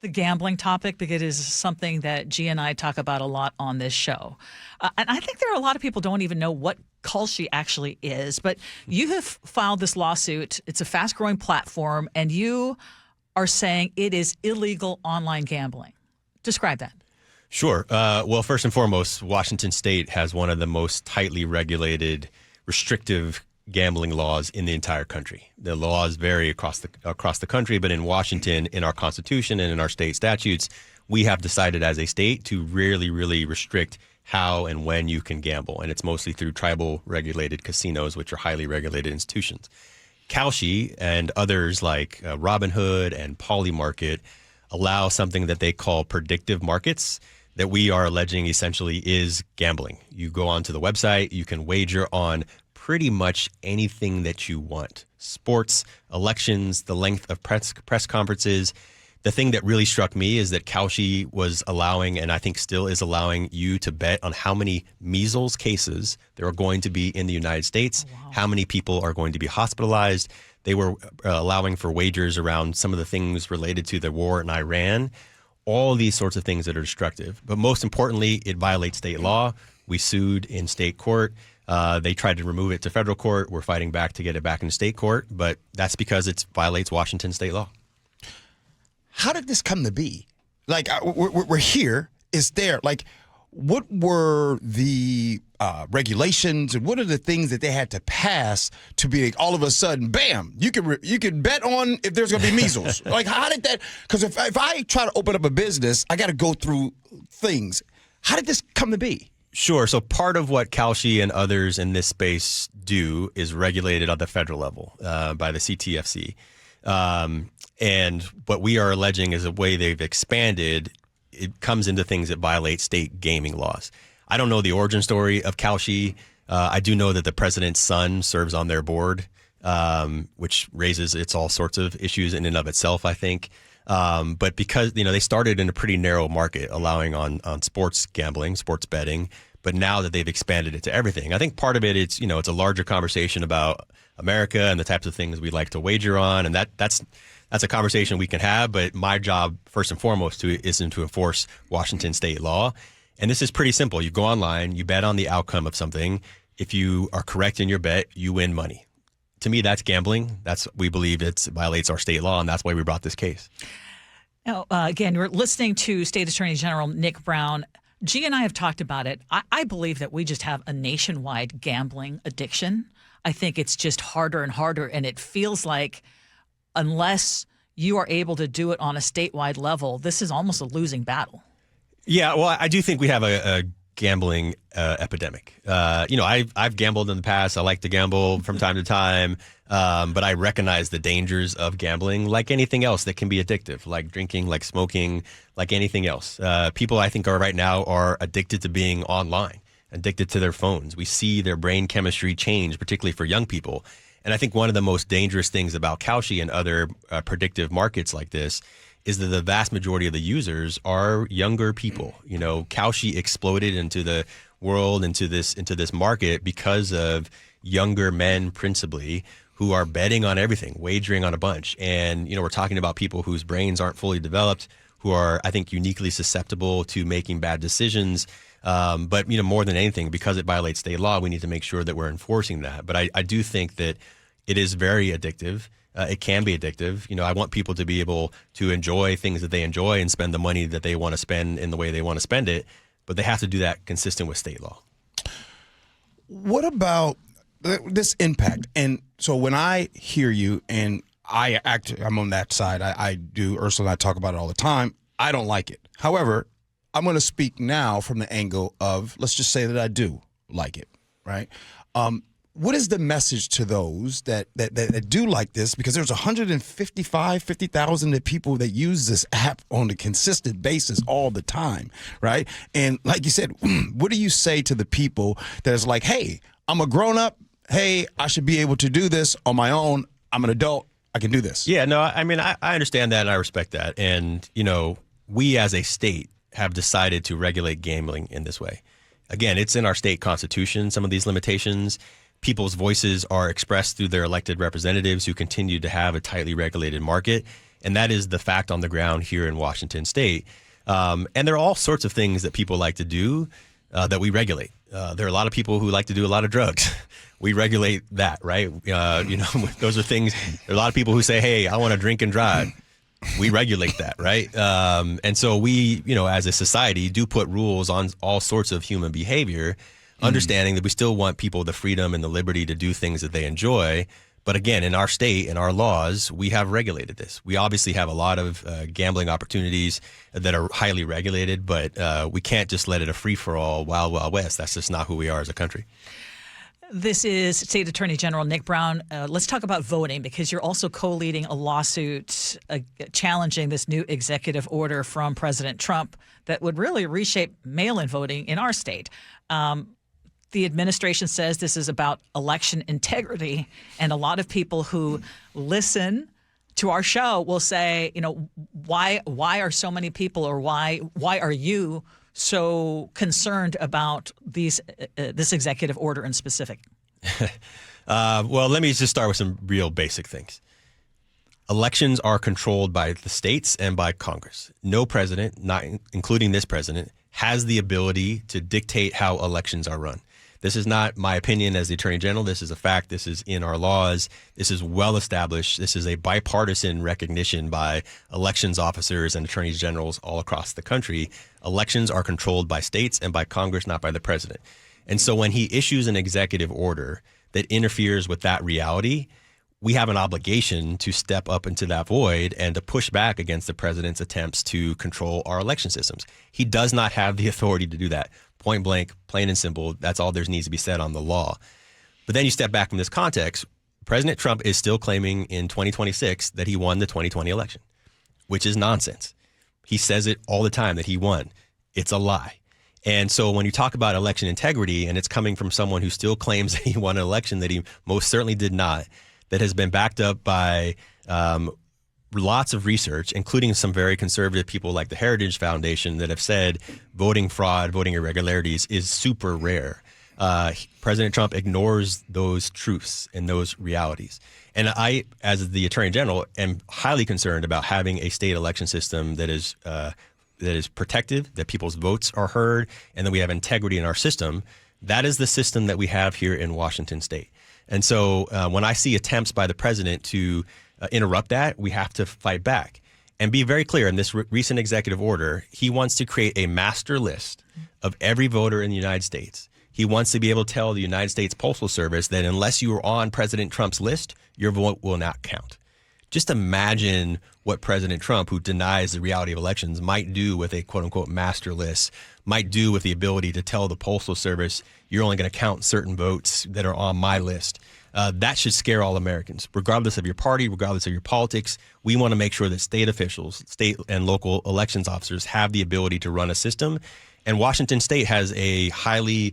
the gambling topic because it is something that Gee and I talk about a lot on this show. And I think there are a lot of people don't even know what Kalshi actually is. But you have filed this lawsuit. It's a fast-growing platform, and you are saying it is illegal online gambling. Describe that. Sure. Well, first and foremost, Washington State has one of the most tightly regulated, restrictive gambling laws in the entire country. The laws vary across the country, but in Washington, in our Constitution and in our state statutes, we have decided as a state to really, really restrict how and when you can gamble. And it's mostly through tribal regulated casinos, which are highly regulated institutions. Kalshi and others like Robinhood and Polymarket allow something that they call predictive markets that we are alleging essentially is gambling. You go onto the website, you can wager on pretty much anything that you want. Sports, elections, the length of press conferences. The thing that really struck me is that Kalshi was allowing, and I think still is allowing, you to bet on how many measles cases there are going to be in the United States, how many people are going to be hospitalized. They were allowing for wagers around some of the things related to the war in Iran, all these sorts of things that are destructive. But most importantly, it violates state law. We sued in state court. They tried to remove it to federal court. We're fighting back to get it back in state court, but that's because it violates Washington state law. How did this come to be? Like, we're here. It's there. Like, what were the regulations and what are the things that they had to pass to be like, all of a sudden, bam, you can bet on if there's going to be measles? Like, how did that? Because if I try to open up a business, I got to go through things. How did this come to be? Sure. So part of what Kalshi and others in this space do is regulated at the federal level by the CTFC. And what we are alleging is a way they've expanded. It comes into things that violate state gaming laws. I don't know the origin story of Kalshi. I do know that the president's son serves on their board, which raises its all sorts of issues in and of itself, I think. But because, they started in a pretty narrow market, allowing on sports gambling, sports betting. But now that they've expanded it to everything, I think part of it, it's a larger conversation about America and the types of things we like to wager on. And that's a conversation we can have. But my job, first and foremost, isn't to enforce Washington state law. And this is pretty simple. You go online, you bet on the outcome of something. If you are correct in your bet, you win money. To me, that's gambling. We believe it violates our state law, and that's why we brought this case. Now, again, we're listening to State Attorney General Nick Brown. Gee and I have talked about it. I believe that we just have a nationwide gambling addiction. I think it's just harder and harder, and it feels like unless you are able to do it on a statewide level, this is almost a losing battle. Yeah, well, I do think we have a gambling epidemic. I've gambled in the past. I like to gamble from time to time, but I recognize the dangers of gambling, like anything else that can be addictive, like drinking, like smoking, like anything else. People, I think, right now are addicted to being online, addicted to their phones. We see their brain chemistry change, particularly for young people. And I think one of the most dangerous things about Kalshi and other predictive markets like this is that the vast majority of the users are younger people. Kalshi exploded into the world, into this market because of younger men principally who are betting on everything, wagering on a bunch. And, we're talking about people whose brains aren't fully developed, who are, I think, uniquely susceptible to making bad decisions. But, more than anything, because it violates state law, we need to make sure that we're enforcing that. But I do think that it is very addictive. It can be addictive. I want people to be able to enjoy things that they enjoy and spend the money that they want to spend in the way they want to spend it, but they have to do that consistent with state law. What about this impact? And so when I hear you, and I'm on that side, I do, Ursula and I talk about it all the time, I don't like it. However, I'm going to speak now from the angle of, let's just say that I do like it, right? What is the message to those that do like this? Because there's 50,000 people that use this app on a consistent basis all the time, right? And like you said, what do you say to the people that is like, hey, I'm a grown up. Hey, I should be able to do this on my own. I'm an adult. I can do this. Yeah, no, I mean, I understand that and I respect that. And, we as a state have decided to regulate gambling in this way. Again, it's in our state constitution, some of these limitations. People's voices are expressed through their elected representatives who continue to have a tightly regulated market. And that is the fact on the ground here in Washington State. And there are all sorts of things that people like to do that we regulate. There are a lot of people who like to do a lot of drugs. We regulate that, right? Those are things. There are a lot of people who say, hey, I want to drink and drive. We regulate that, right? And so we, as a society, do put rules on all sorts of human behavior, understanding that we still want people the freedom and the liberty to do things that they enjoy. But again, in our state and our laws, we have regulated this. We obviously have a lot of gambling opportunities that are highly regulated, but we can't just let it a free-for-all, wild, wild west. That's just not who we are as a country. This is State Attorney General Nick Brown. Let's talk about voting, because you're also co-leading a lawsuit challenging this new executive order from President Trump that would really reshape mail-in voting in our state. The administration says this is about election integrity, and a lot of people who listen to our show will say, why are so many people, or why are you so concerned about this executive order in specific? Well, let me just start with some real basic things. Elections are controlled by the states and by Congress. No president, not including this president, has the ability to dictate how elections are run. This is not my opinion as the Attorney General. This is a fact. This is in our laws. This is well established. This is a bipartisan recognition by elections officers and attorneys generals all across the country. Elections are controlled by states and by Congress, not by the president. And so when he issues an executive order that interferes with that reality, we have an obligation to step up into that void and to push back against the president's attempts to control our election systems. He does not have the authority to do that. Point blank, plain and simple. That's all there needs to be said on the law. But then you step back from this context. President Trump is still claiming in 2026 that he won the 2020 election, which is nonsense. He says it all the time that he won. It's a lie. And so when you talk about election integrity, and it's coming from someone who still claims that he won an election that he most certainly did not, that has been backed up by lots of research, including some very conservative people like the Heritage Foundation that have said voting fraud, voting irregularities is super rare. President Trump ignores those truths and those realities. And I, as the Attorney General, am highly concerned about having a state election system that is protective, that people's votes are heard, and that we have integrity in our system. That is the system that we have here in Washington State. And so when I see attempts by the president to interrupt that, we have to fight back and be very clear. In this recent executive order, he wants to create a master list of every voter in the United States. He wants to be able to tell the United States Postal Service that unless you are on President Trump's list, your vote will not count. Just imagine what President Trump, who denies the reality of elections, might do with a quote-unquote master list, might do with the ability to tell the Postal Service, you're only going to count certain votes that are on my list. That should scare all Americans, regardless of your party, regardless of your politics. We want to make sure that state officials, state and local elections officers have the ability to run a system. And Washington State has a high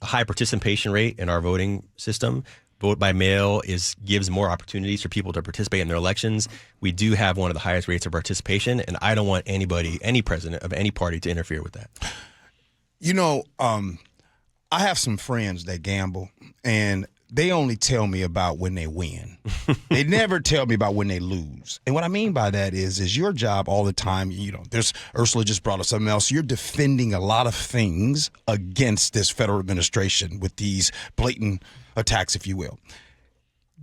participation rate in our voting system. Vote by mail gives more opportunities for people to participate in their elections. We do have one of the highest rates of participation, and I don't want anybody, any president of any party, to interfere with that. I have some friends that gamble, and they only tell me about when they win. They never tell me about when they lose. And what I mean by that is your job all the time, there's Ursula just brought up something else. You're defending a lot of things against this federal administration with these blatant attacks, if you will.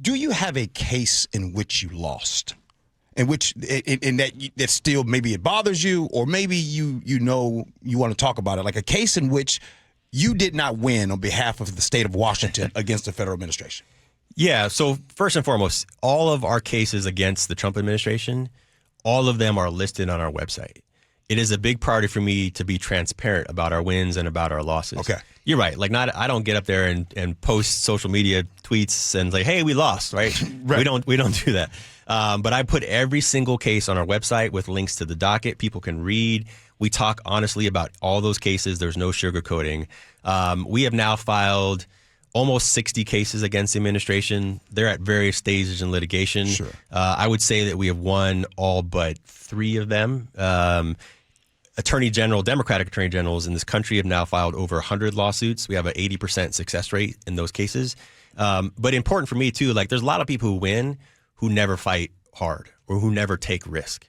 Do you have a case in which you lost? In which that still maybe it bothers you, or maybe you want to talk about it, like a case in which you did not win on behalf of the state of Washington against the federal administration? Yeah. So first and foremost, all of our cases against the Trump administration, all of them are listed on our website. It is a big priority for me to be transparent about our wins and about our losses. Okay. You're right. I don't get up there and post social media tweets and say, hey, we lost, right? Right. We don't do that. But I put every single case on our website with links to the docket. People can read. We talk honestly about all those cases. There's no sugarcoating. We have now filed almost 60 cases against the administration. They're at various stages in litigation. Sure. I would say that we have won all but 3 of them. Democratic attorney generals in this country have now filed over 100 lawsuits. We have an 80% success rate in those cases. But important for me too, there's a lot of people who win who never fight hard or who never take risk.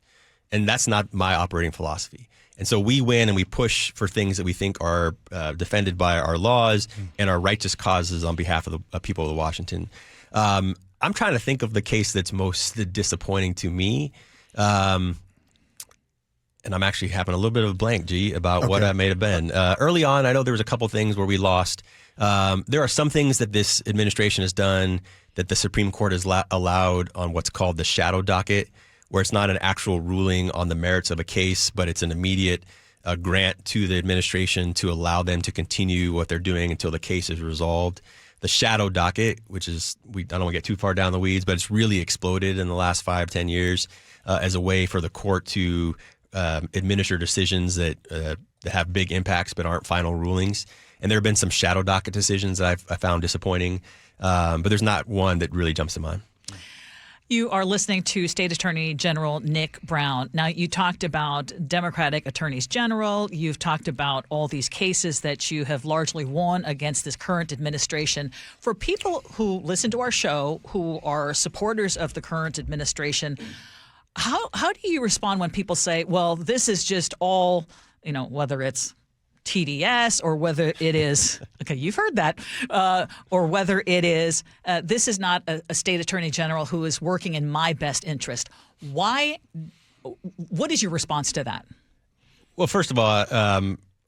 And that's not my operating philosophy. And so we win and we push for things that we think are defended by our laws and our righteous causes on behalf of the people of Washington. I'm trying to think of the case that's most disappointing to me. And I'm actually having a little bit of a blank, G, about what I may have been. Early on, I know there was a couple things where we lost. There are some things that this administration has done that the Supreme Court has allowed on what's called the shadow docket, where it's not an actual ruling on the merits of a case, but it's an immediate grant to the administration to allow them to continue what they're doing until the case is resolved. The shadow docket, which is, I don't want to get too far down the weeds, but it's really exploded in the last 5-10 years as a way for the court to administer decisions that have big impacts but aren't final rulings. And there have been some shadow docket decisions that I found disappointing, but there's not one that really jumps to mind. You are listening to State Attorney General Nick Brown. Now, you talked about Democratic attorneys general. You've talked about all these cases that you have largely won against this current administration. For people who listen to our show, who are supporters of the current administration, how do you respond when people say, well, this is just all, whether it's TDS or whether it is, okay, you've heard that, or whether it is, this is not a state attorney general who is working in my best interest. Why? What is your response to that? Well, first of all,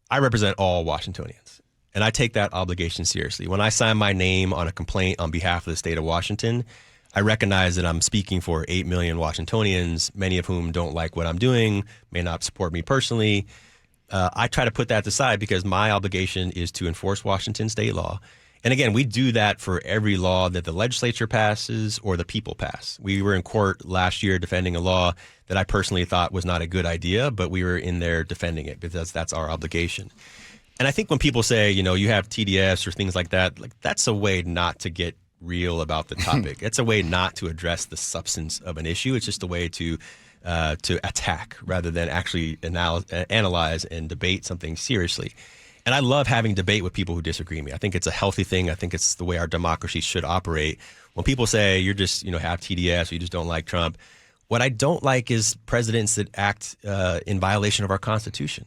I represent all Washingtonians, and I take that obligation seriously. When I sign my name on a complaint on behalf of the state of Washington, I recognize that I'm speaking for 8 million Washingtonians, many of whom don't like what I'm doing, may not support me personally. I try to put that aside because my obligation is to enforce Washington state law. And again, we do that for every law that the legislature passes or the people pass. We were in court last year defending a law that I personally thought was not a good idea, but we were in there defending it because that's our obligation. And I think when people say, you have TDS or things like that, that's a way not to get real about the topic. It's a way not to address the substance of an issue. It's just a way to attack rather than actually analyze and debate something seriously. And I love having debate with people who disagree with me. I think it's a healthy thing. I think it's the way our democracy should operate. When people say you're just, have TDS or you just don't like Trump, what I don't like is presidents that act in violation of our Constitution.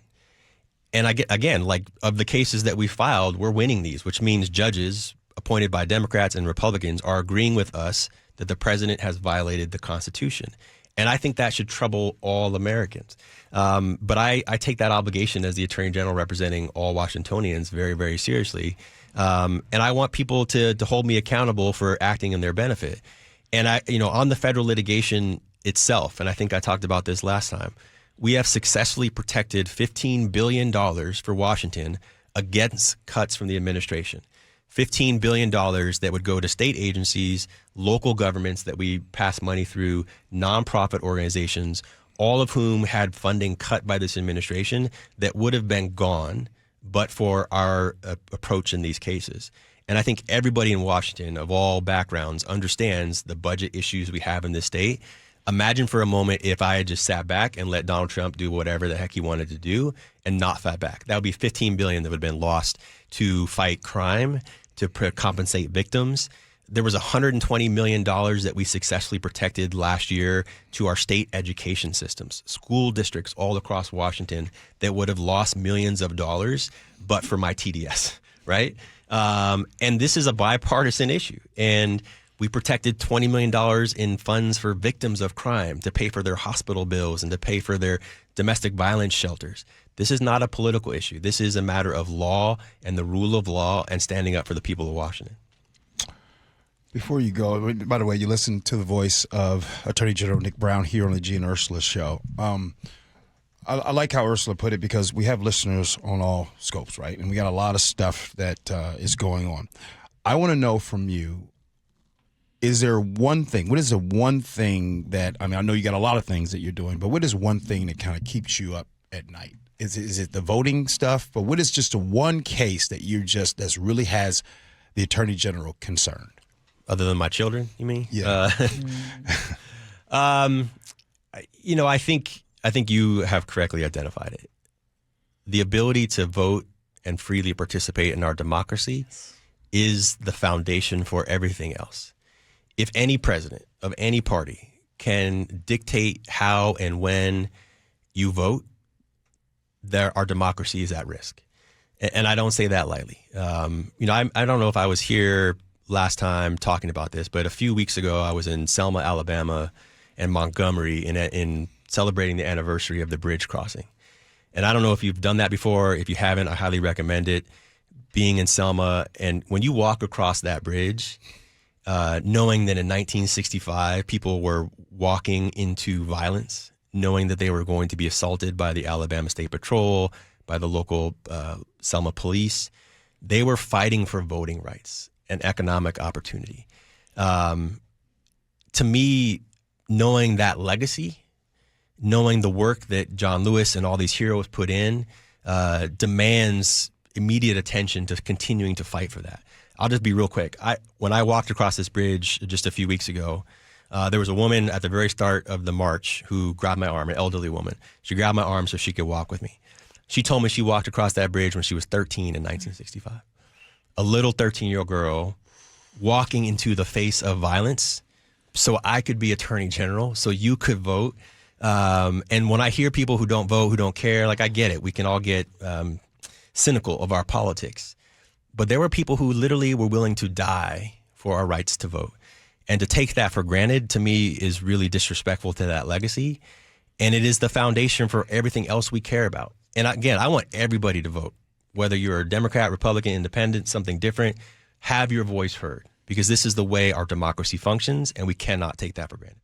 And again, of the cases that we filed, we're winning these, which means judges appointed by Democrats and Republicans are agreeing with us that the president has violated the Constitution. And I think that should trouble all Americans. But I take that obligation as the Attorney General representing all Washingtonians very, very seriously. And I want people to hold me accountable for acting in their benefit. And on the federal litigation itself, and I think I talked about this last time, we have successfully protected $15 billion for Washington against cuts from the administration. $15 billion that would go to state agencies, local governments that we pass money through, nonprofit organizations, all of whom had funding cut by this administration that would have been gone but for our approach in these cases. And I think everybody in Washington of all backgrounds understands the budget issues we have in this state. Imagine for a moment if I had just sat back and let Donald Trump do whatever the heck he wanted to do and not fight back. That would be $15 billion that would have been lost to fight crime, to compensate victims. There was $120 million that we successfully protected last year to our state education systems, school districts all across Washington that would have lost millions of dollars, but for my TDS, right? And this is a bipartisan issue. And we protected $20 million in funds for victims of crime to pay for their hospital bills and to pay for their domestic violence shelters. This is not a political issue. This is a matter of law and the rule of law and standing up for the people of Washington. Before you go, by the way, you listen to the voice of Attorney General Nick Brown here on the Gee and Ursula Show. I like how Ursula put it because we have listeners on all scopes, right? And we got a lot of stuff that is going on. I want to know from you, is there one thing, what is the one thing that, I know you got a lot of things that you're doing, but what is one thing that kind of keeps you up at night? Is it the voting stuff? But what is just the one case that that's really has the Attorney General concerned? Other than my children, you mean? Yeah. I think you have correctly identified it. The ability to vote and freely participate in our democracy is the foundation for everything else. If any president of any party can dictate how and when you vote, our democracy is at risk. And I don't say that lightly. I don't know if I was here last time talking about this, but a few weeks ago I was in Selma, Alabama, and Montgomery in celebrating the anniversary of the bridge crossing. And I don't know if you've done that before. If you haven't, I highly recommend it. Being in Selma, and when you walk across that bridge, knowing that in 1965 people were walking into violence, knowing that they were going to be assaulted by the Alabama State Patrol, by the local Selma police, they were fighting for voting rights and economic opportunity. To me, knowing that legacy, knowing the work that John Lewis and all these heroes put in, demands immediate attention to continuing to fight for that. I'll just be real quick. When I walked across this bridge just a few weeks ago, there was a woman at the very start of the march who grabbed my arm, an elderly woman. She grabbed my arm so she could walk with me. She told me she walked across that bridge when she was 13 in 1965. A little 13-year-old girl walking into the face of violence so I could be attorney general, so you could vote. And when I hear people who don't vote, who don't care, like, I get it. We can all get cynical of our politics. But there were people who literally were willing to die for our rights to vote. And to take that for granted, to me, is really disrespectful to that legacy. And it is the foundation for everything else we care about. And again, I want everybody to vote. Whether you're a Democrat, Republican, Independent, something different, have your voice heard. Because this is the way our democracy functions, and we cannot take that for granted.